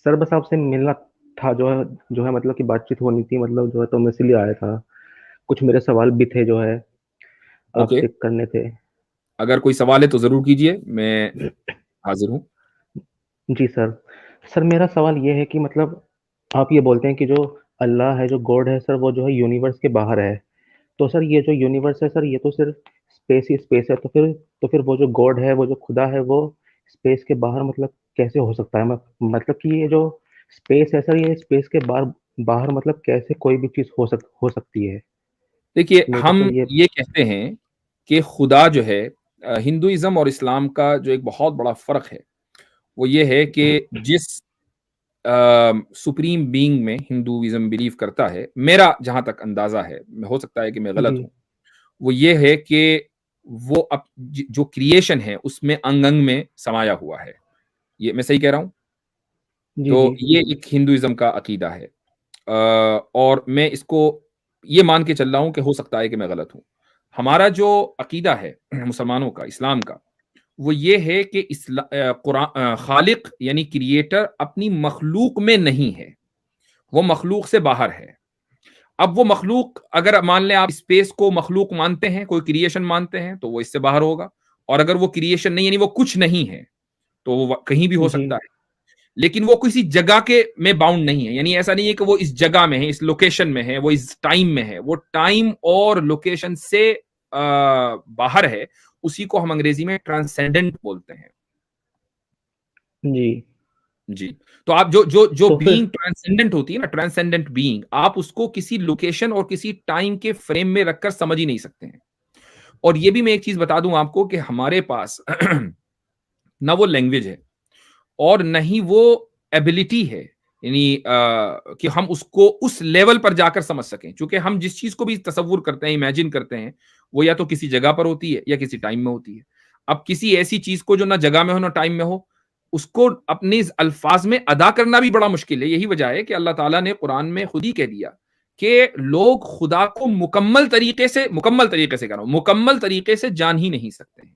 Sir बस आपसे मिलना था, जो है मतलब कि बातचीत होनी थी, मतलब जो है, तो मैं इसलिए आया था। कुछ मेरे सवाल भी थे जो है ओके। आपसे करने थे। अगर कोई सवाल है तो जरूर कीजिए, मैं हाजिर हूँ। जी सर। सर मेरा सवाल ये है कि मतलब आप ये बोलते हैं कि जो अल्लाह है, जो गॉड है सर, वो जो है यूनिवर्स के बाहर है। तो सर ये जो यूनिवर्स है सर, ये तो सिर्फ स्पेस ही स्पेस है। तो फिर वो जो गॉड है, वो जो खुदा है, वो स्पेस के बाहर मतलब कैसे हो सकता है? मतलब कि ये जो स्पेस है सर, ये स्पेस के बाहर बाहर मतलब कैसे कोई भी चीज हो सकती है? देखिए, मेरे को हम सर ये। ये कहते हैं कि खुदा जो है, हिंदुइज्म और इस्लाम का जो एक बहुत बड़ा फर्क है वो ये है कि जिस सुप्रीम बीइंग में हिंदुइज्म बिलीव करता है, मेरा जहां तक अंदाजा है, हो सकता है कि मैं गलत जी हूं, वो ये है कि वो जो क्रिएशन है उसमें अंग अंग में समाया हुआ है। ये मैं सही कह रहा हूं? जी तो जी ये एक हिंदुइज्म का अकीदा है। और मैं इसको ये मान के चल रहा हूं कि हो सकता है कि मैं गलत हूं। हमारा जो अकीदा है मुसलमानों का, इस्लाम का, वो ये है कि खालिक यानी क्रिएटर अपनी मखलूक में नहीं है, वो मखलूक से बाहर है। अब वो मखलूक, अगर मान लें आप स्पेस को मखलूक मानते हैं, कोई क्रिएशन मानते हैं, तो वो इससे बाहर होगा। और अगर वो क्रिएशन नहीं, यानी वो कुछ नहीं है, तो वो कहीं भी हो जी सकता है। लेकिन वो किसी जगह के में बाउंड नहीं है, यानी ऐसा नहीं है कि वो इस जगह में है, इस लोकेशन में है, वो इस टाइम में है। वो टाइम और लोकेशन से बाहर है। उसी को हम अंग्रेजी में ट्रांसेंडेंट बोलते हैं। जी। जी। तो आप जो तो बीइंग फिर। ट्रांसेंडेंट होती है ना, ट्रांसेंडेंट बीइंग, आप उसको किसी लोकेशन और किसी टाइम के फ्रेम में रखकर समझ ही नहीं सकते हैं। और ये भी मैं एक चीज बता दूं आपको कि हमारे पास ना वो लैंग्वेज है और न ही वो एबिलिटी है, यानी कि हम उसको उस लेवल पर जाकर समझ सकें। क्योंकि हम जिस चीज को भी तसव्वुर करते हैं, इमेजिन करते हैं, वो या तो किसी जगह पर होती है या किसी टाइम में होती है। अब किसी ऐसी चीज को जो ना जगह में हो ना टाइम में हो, उसको अपने इस अल्फाज में अदा करना भी बड़ा मुश्किल है। यही वजह है कि अल्लाह ताला ने कुरान में खुद ही कह दिया कि लोग खुदा को मुकम्मल तरीके से कह रहा हूं, मुकम्मल तरीके से जान ही नहीं सकते हैं।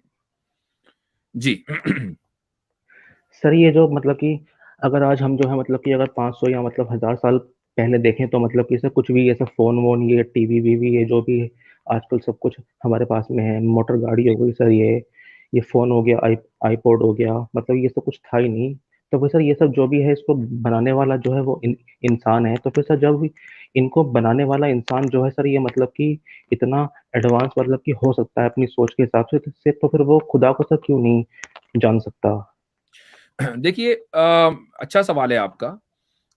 जी। सर ये जो मतलब कि अगर आज हम जो है मतलब कि अगर 500 या मतलब 1000 साल पहले देखें, तो मतलब कि सर कुछ भी ऐसा फोन वोन, ये टीवी वीवी, ये जो भी आजकल सब कुछ हमारे पास में है, मोटर गाड़ी हो गई सर, ये फोन हो गया, आईपॉड हो गया, मतलब ये सब कुछ था ही नहीं। तो फिर सर ये सब जो भी है, इसको बनाने वाला जो है वो इंसान है। तो फिर सर जब भी इनको बनाने वाला इंसान जो है सर, ये मतलब कि इतना एडवांस मतलब कि हो सकता है अपनी सोच के हिसाब से, तो फिर वो खुदा को सर क्यों नहीं जान सकता? देखिए, अच्छा सवाल है आपका।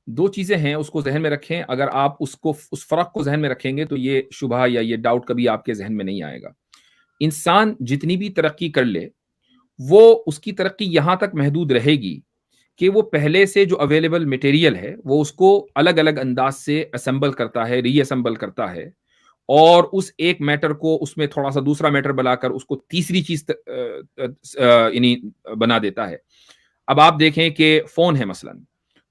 दो चीजें हैं, उसको जहन में रखें। अगर आप उसको, उस फर्क को जहन में रखेंगे, तो ये शुबह या ये डाउट कभी आपके जहन में नहीं आएगा। इंसान जितनी भी तरक्की कर ले, वो उसकी तरक्की यहां तक महदूद रहेगी कि वो पहले से जो अवेलेबल मटेरियल है वो उसको अलग अलग अंदाज से असेंबल करता है, रीअसेंबल करता है। और उस एक मैटर को उसमें थोड़ा सा दूसरा मैटर बनाकर उसको तीसरी चीज यानी बना देता है। अब आप देखें कि फोन है मसलन,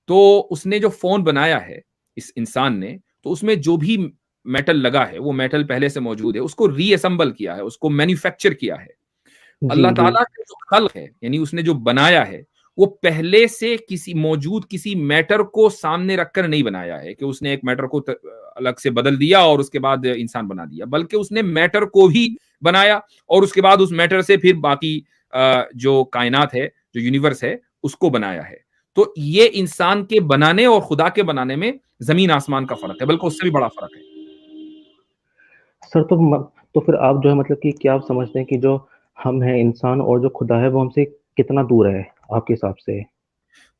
तो उसने जो फोन बनाया है, इस इंसान ने, तो उसमें जो भी मेटल लगा है वो मेटल पहले से मौजूद है, उसको रीअसेंबल किया है, उसको मैन्युफैक्चर किया है। जी अल्लाह जी ताला का जो खल्क है, यानी उसने जो बनाया है, वो पहले से किसी मैटर को सामने रखकर नहीं बनाया है कि उसने एक मैटर को अलग से बदल दिया और उसके बाद इंसान बना दिया, बल्कि उसने मैटर को भी बनाया और उसके बाद उस मैटर से फिर बाकी जो कायनात है, जो यूनिवर्स है, उसको बनाया है। तो ये इंसान के बनाने और खुदा के बनाने में जमीन आसमान का फर्क है, बल्कि उससे भी बड़ा फर्क है। सर। तो फिर आप जो है मतलब कि क्या आप समझते हैं कि जो हम हैं इंसान, और जो खुदा है वो हमसे कितना दूर है आपके हिसाब से?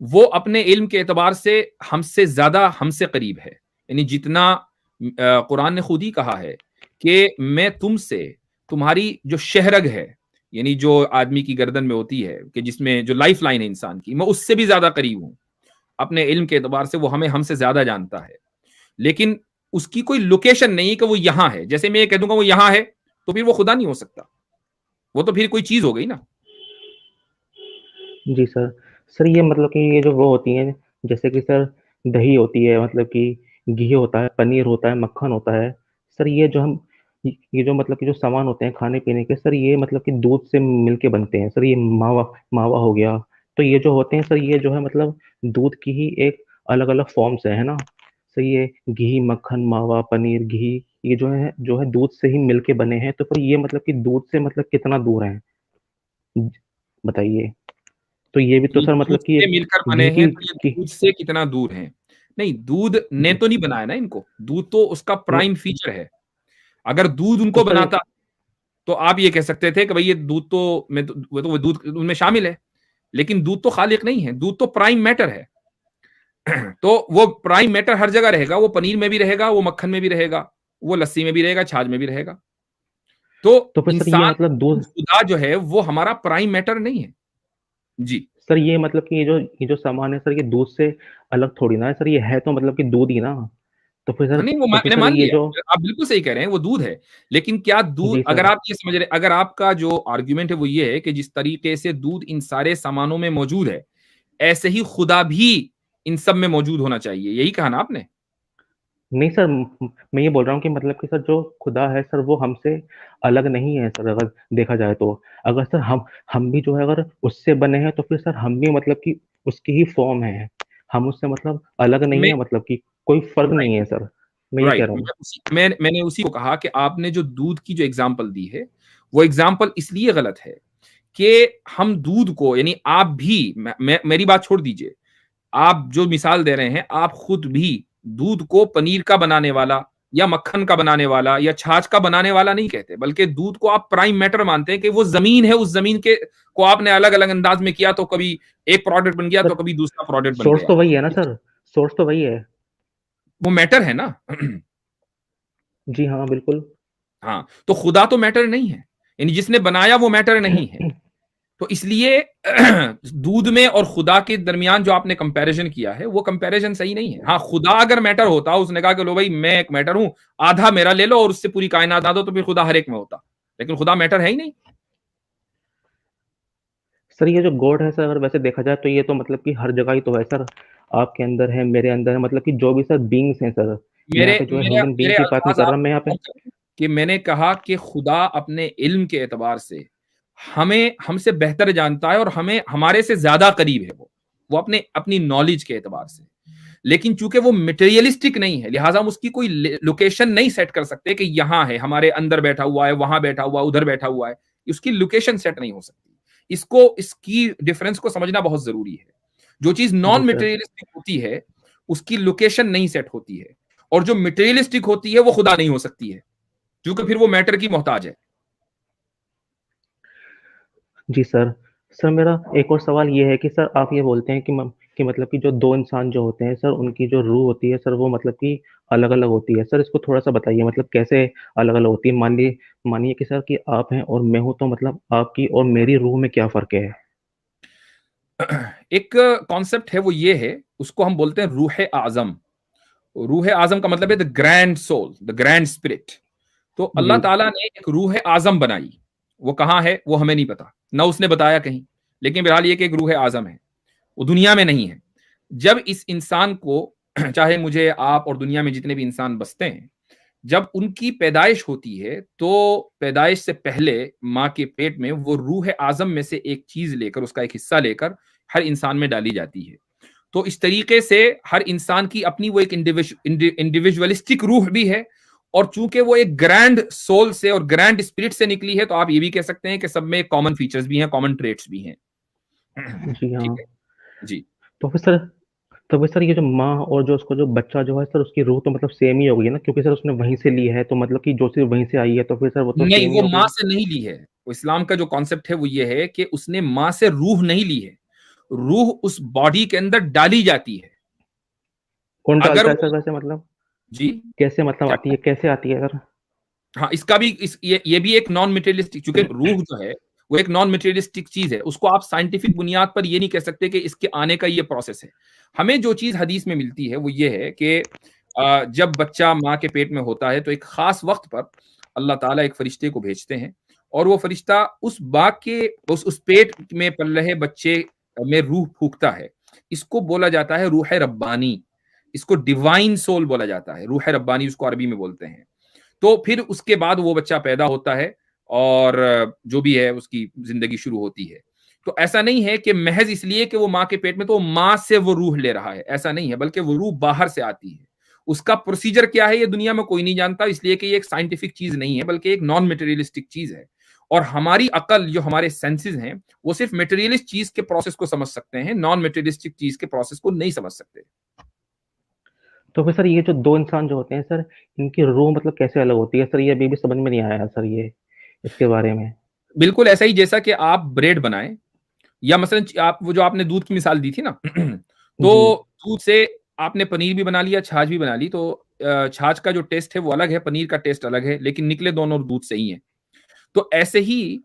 वो अपने इल्म के एतबार से हमसे ज्यादा हमसे करीब है। यानी जितना कुरान ने खुद ही कहा है कि मैं तुमसे, तुम्हारी जो शहरग है, यानी जो आदमी की गर्दन में होती है, कि जिसमें जो लाइफ लाइन है इंसान की, मैं उससे भी ज्यादा करीब हूं। अपने इल्म के एतबार से वो हमसे ज्यादा जानता है। लेकिन उसकी कोई लोकेशन नहीं है कि वो यहां है। जैसे मैं ये कह दूंगा वो यहां है, तो फिर वो खुदा नहीं हो सकता, वो तो फिर कोई चीज हो गई ना। जी सर। सर ये मतलब कि ये जो वो होती हैं, जैसे कि सर दही होती है, मतलब कि घी होता है, पनीर होता है, मक्खन होता है। सर ये जो मतलब कि जो सामान होते हैं खाने पीने के सर, ये मतलब कि दूध से मिलके बनते हैं सर। ये मावा मावा हो गया, तो ये जो होते हैं सर, ये जो है मतलब दूध की ही एक अलग अलग फॉर्म्स है ना सर। ये घी, मक्खन, मावा, पनीर, घी, ये जो है दूध से ही मिलके बने हैं। तो फिर ये मतलब कि दूध से मतलब कितना दूर है, बताइए। तो ये भी तो ये सर दूध मतलब कि से एक मिलकर बने घी हैं, की, तो ये दूध से कितना दूर हैं? नहीं, दूध ने तो नहीं बनाया ना इनको, दूध तो उसका नहीं प्राइम फीचर है। अगर दूध तो उनको सर बनाता तो आप ये कह सकते थे कि भाई ये दूध तो में तो वो दूध उनमें शामिल है। लेकिन दूध तो खालिक नहीं है, दूध तो प्राइम मैटर है। तो वो प्राइम मैटर हर जगह रहेगा, वो पनीर में भी रहेगा, वो मक्खन में भी रहेगा, वो लस्सी में भी रहेगा, छाछ में भी रहेगा। तो तो फिर सर ये इंसान मतलब दूध, खुदा जो है वो हमारा प्राइम मैटर नहीं है। जी। सर ये मतलब कि ये जो सामान है सर, ये दूध से अलग थोड़ी ना है सर, ये है तो मतलब कि दूध ही ना। तो फिर हाँ, सर नहीं, वो तो फिर मैंने सर मान ये लिया, जो, आप बिल्कुल सही कह रहे हैं, वो दूध है। लेकिन क्या दूध, जी अगर सर, आप ये समझ रहे, अगर आपका जो आर्ग्यूमेंट है वो ये है कि जिस तरीके से दूध इन सारे सामानों में मौजूद है, ऐसे ही खुदा भी इन सब में मौजूद होना चाहिए, यही कहा ना आपने? नहीं सर, मैं ये बोल रहा हूँ कि मतलब कि सर जो खुदा है सर, वो हमसे अलग नहीं है सर, अगर देखा जाए तो। अगर सर हम भी जो है अगर उससे बने हैं, तो फिर सर हम भी मतलब कि उसकी ही फॉर्म है। हम उससे मतलब अलग नहीं मैं है, मतलब कि कोई फर्क नहीं राइट, है सर। मैं ये कह राइट, रहा हूँ। मैंने उसी को कहा कि आपने जो दूध की जो एग्जांपल दी है, वो एग्जांपल इसलिए गलत है कि हम दूध को, यानी आप भी, मेरी बात छोड़ दीजिए, आप जो मिसाल दे रहे हैं, आप खुद भी दूध को पनीर का बनाने वाला या मक्खन का बनाने वाला या छाछ का बनाने वाला नहीं कहते, बल्कि दूध को आप प्राइम मैटर मानते हैं कि वो जमीन है, उस जमीन के को आपने अलग अलग अंदाज में किया तो कभी एक प्रोडक्ट बन गया तो सर कभी दूसरा प्रोडक्ट बन सोर्स गया। तो वही है ना सर, सोर्स तो वही है। वो मैटर है ना। जी हाँ, बिल्कुल। हाँ, तो खुदा तो मैटर नहीं है, यानी जिसने बनाया वो मैटर नहीं है। तो इसलिए दूध में और खुदा के दरमियान जो आपने कंपैरिजन किया है, वो कंपैरिजन सही नहीं है। हाँ, खुदा अगर मैटर होता, उसने कहा कि लो भाई मैं एक मैटर हूं, आधा मेरा ले लो और उससे पूरी कायनात आ दो, तो फिर खुदा हर एक में होता। लेकिन खुदा मैटर है ही नहीं। सर ये जो गॉड है सर, अगर वैसे देखा जाए तो ये तो मतलब कि हर जगह ही तो है सर। आपके अंदर है, मेरे अंदर है, मतलब कि जो भी सर बींग्स हैं सर। मैं मेरे यहाँ पे जो है मेरे ह्यूमन बींग मेरे की बात नहीं अल्फाज कर आप रहा, मैं यहाँ पे। गौर करें कि मैंने कहा कि खुदा अपने इल्म के एतबार से हमें हमसे बेहतर जानता है और हमें हमारे से ज्यादा करीब है। वो अपने अपनी नॉलेज के एतबार से। लेकिन चूंकि वो मटेरियलिस्टिक नहीं है, लिहाजा हम उसकी कोई लोकेशन नहीं सेट कर सकते कि यहां है, हमारे अंदर बैठा हुआ है, वहां बैठा हुआ, उधर बैठा हुआ है। उसकी लोकेशन सेट नहीं हो सकती। इसकी डिफरेंस को समझना बहुत जरूरी है। जो चीज जी नॉन सर। मटेरियलिस्टिक होती है, उसकी लोकेशन नहीं सेट होती है। और जो मटेरियलिस्टिक होती है वो खुदा नहीं हो सकती है, क्योंकि फिर वो मैटर की मोहताज है। जी सर। सर मेरा एक और सवाल ये है कि सर आप ये बोलते हैं कि मतलब कि जो दो इंसान जो होते हैं सर, उनकी जो रूह होती है सर, वो मतलब कि अलग अलग होती है सर। इसको थोड़ा सा बताइए, मतलब कैसे अलग अलग होती है। मानिए कि सर कि आप हैं और मैं हूं, तो मतलब आपकी और मेरी रूह में क्या फर्क है। एक कॉन्सेप्ट है, वो ये है, उसको हम बोलते हैं रूह आजम। रूह आजम का मतलब है the grand soul, the grand spirit. तो जी। अल्लाह ताला ने एक रूह आजम बनाई। वो कहाँ है वो हमें नहीं पता, ना उसने बताया कहीं। लेकिन बहरहाल ये कि एक रूह आजम है, वो दुनिया में नहीं है। जब इस इंसान को चाहे मुझे, आप और दुनिया में जितने भी इंसान बसते हैं, जब उनकी पैदाइश होती है तो पैदाइश से पहले माँ के पेट में वो रूह आजम में से एक चीज लेकर, उसका एक हिस्सा लेकर हर इंसान में डाली जाती है। तो इस तरीके से हर इंसान की अपनी वो एक इंडिविजुअलिस्टिक रूह भी है। और चूंकि वो एक ग्रैंड सोल से और ग्रैंड स्पिरिट से निकली है, तो आप ये भी कह सकते हैं कि सब में कॉमन फीचर्स भी हैं, कॉमन ट्रेट्स भी हैं। जी ठीक हाँ। है। जी। तो फिर सर तो फिर सर ये जो माँ और जो उसको जो बच्चा जो है सर, उसकी रूह तो मतलब सेम ही होगी ना, क्योंकि सर उसने वहीं से ली है, तो मतलब कि जो चीज वहीं से आई है, तो फिर सर वो तो नहीं, सेम ही वो माँ होगी। से नहीं ली है। वो इस्लाम का जो कॉन्सेप्ट है वो ये है कि उसने माँ से रूह नहीं ली है, रूह उस बॉडी के अंदर डाली जाती है। कौन अगर डालता है सर वो, वैसे, मतलब जी, कैसे मतलब क्या, आती है, कैसे आती है सर। हाँ, इसका भी ये भी एक नॉन मटेरियलिस्टिक, चूंकि रूह जो है वो एक नॉन मटेरियलिस्टिक चीज है, उसको आप साइंटिफिक बुनियाद पर ये नहीं कह सकते कि इसके आने का ये प्रोसेस है। हमें जो चीज हदीस में मिलती है वो ये है कि जब बच्चा माँ के पेट में होता है तो एक खास वक्त पर अल्लाह ताला एक फरिश्ते को भेजते हैं, और वो फरिश्ता उस बाग के उस पेट में पल रहे बच्चे में रूह फूकता है। इसको बोला जाता है रूह रब्बानी। इसको डिवाइन सोल बोला जाता है, रूह रब्बानी उसको अरबी में बोलते हैं। तो फिर उसके बाद वो बच्चा पैदा होता है और जो भी है उसकी जिंदगी शुरू होती है। तो ऐसा नहीं है कि महज इसलिए कि वो माँ के पेट में तो माँ से वो रूह ले रहा है, ऐसा नहीं है, बल्कि वो रूह बाहर से आती है। उसका प्रोसीजर क्या है ये दुनिया में कोई नहीं जानता, इसलिए कि ये एक साइंटिफिक चीज नहीं है, बल्कि एक नॉन मटेरियलिस्टिक चीज है। और हमारी अकल, जो हमारे सेंसेस हैं, वो सिर्फ मटेरियलिस्ट चीज के प्रोसेस को समझ सकते हैं, नॉन मटेरियलिस्टिक चीज के प्रोसेस को नहीं समझ सकते। तो फिर सर ये जो दो इंसान जो होते हैं सर, इनकी रूह मतलब कैसे अलग होती है सर? ये अभी भी समझ में नहीं आया सर, ये इसके बारे में। बिल्कुल ऐसा ही जैसा कि आप ब्रेड बनाएं, या मसलन आप वो जो आपने दूध की मिसाल दी थी ना, तो जी दूध से आपने पनीर भी बना लिया, छाछ भी बना ली, तो छाछ का जो टेस्ट है वो अलग है, पनीर का टेस्ट अलग है, लेकिन निकले दोनों दूध से ही है। तो ऐसे ही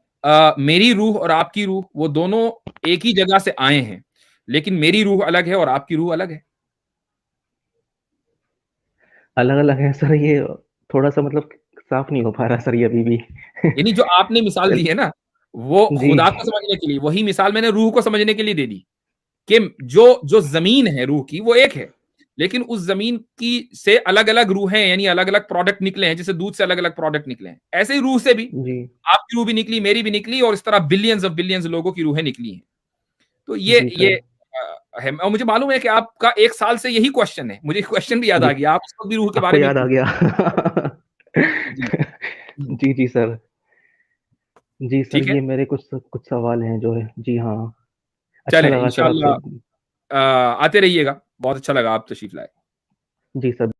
मेरी रूह और आपकी रूह वो दोनों एक ही जगह से आए हैं, लेकिन मेरी रूह अलग है और आपकी रूह अलग है। अलग अलग है सर ये, थोड़ा सा मतलब साफ नहीं हो पा रहा सर ये अभी भी। यानी जो आपने मिसाल चल। दी है ना, वो जी खुदा को समझने के लिए, वही मिसाल मैंने रूह को समझने के लिए दे दी कि जो जो जमीन है रूह की वो एक है, लेकिन उस जमीन की से अलग अलग रूहें, यानी अलग अलग प्रोडक्ट निकले हैं, जैसे दूध से अलग अलग प्रोडक्ट निकले हैं, ऐसे ही रूह से भी जी आपकी रूह भी निकली, मेरी भी निकली, और इस तरह बिलियंस ऑफ बिलियंस लोगों की रूहें निकली हैं। तो जी ये सर। है। और मुझे मालूम है कि आपका 1 साल से यही क्वेश्चन है, मुझे क्वेश्चन भी याद जी आ गया, आप उस वक्त भी रूह के आपको बारे में ही याद आ पूछ गया। जी। हम्म, जी जी सर। जी सर, ठीक है। ये मेरे कुछ कुछ सवाल हैं जो है। जी हाँ। अच्छा चले लगा सर आपसे। इंशाल्लाह आते रहिएगा, बहुत अच्छा लगा आप तशरीफ लाए। जी सर।